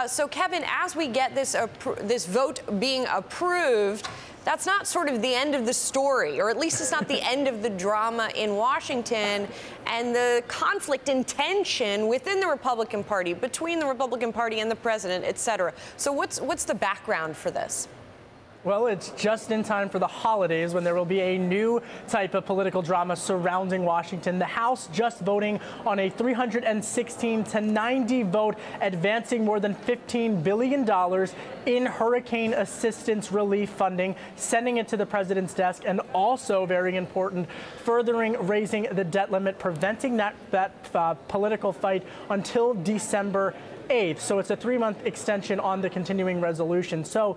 So, Kevin, as we get this vote being approved, that's not sort of the end of the story, or at least it's not the end of the drama in Washington and the conflict and tension within the Republican Party, between the Republican Party and the president, et cetera. So what's the background for this? Well, it's just in time for the holidays when there will be a new type of political drama surrounding Washington. The House just voting on a 316-90 vote, advancing more than $15 billion in hurricane assistance relief funding, sending it to the president's desk, and also, very important, furthering raising the debt limit, preventing that political fight until December 8th. So it's a 3-month extension on the continuing resolution. So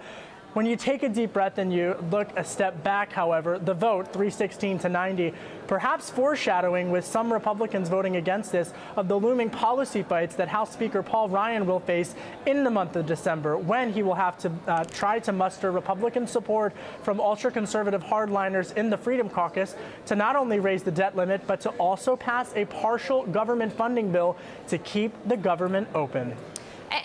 when you take a deep breath and you look a step back, however, the vote, 316-90, perhaps foreshadowing, with some Republicans voting against this, of the looming policy fights that House Speaker Paul Ryan will face in the month of December, when he will have to try to muster Republican support from ultra-conservative hardliners in the Freedom Caucus to not only raise the debt limit, but to also pass a partial government funding bill to keep the government open.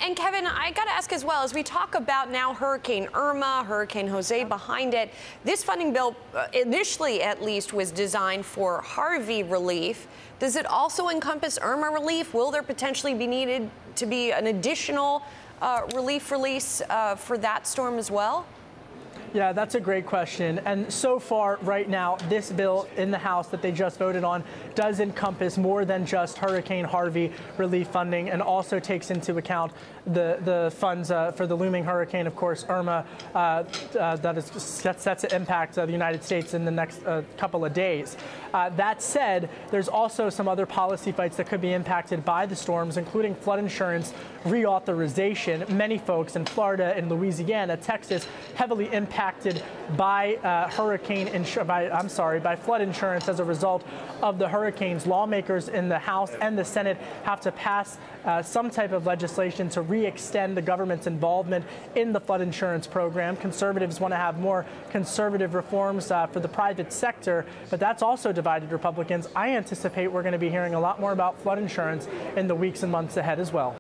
And Kevin, I got to ask as well, as we talk about now Hurricane Irma, Hurricane Jose behind it, this funding bill initially at least was designed for Harvey relief. Does it also encompass Irma relief? Will there potentially be needed to be an additional relief release for that storm as well? Yeah, that's a great question. And so far, right now, this bill in the House that they just voted on does encompass more than just Hurricane Harvey relief funding, and also takes into account the funds for the looming hurricane, of course, Irma, that's set to impact the United States in the next couple of days. That said, there's also some other policy fights that could be impacted by the storms, including flood insurance reauthorization. Many folks in Florida and Louisiana, Texas, heavily impacted by by flood insurance as a result of the hurricanes. Lawmakers in the House and the Senate have to pass some type of legislation to re-extend the government's involvement in the flood insurance program. Conservatives want to have more conservative reforms for the private sector, but that's also divided Republicans. I anticipate we're going to be hearing a lot more about flood insurance in the weeks and months ahead as well.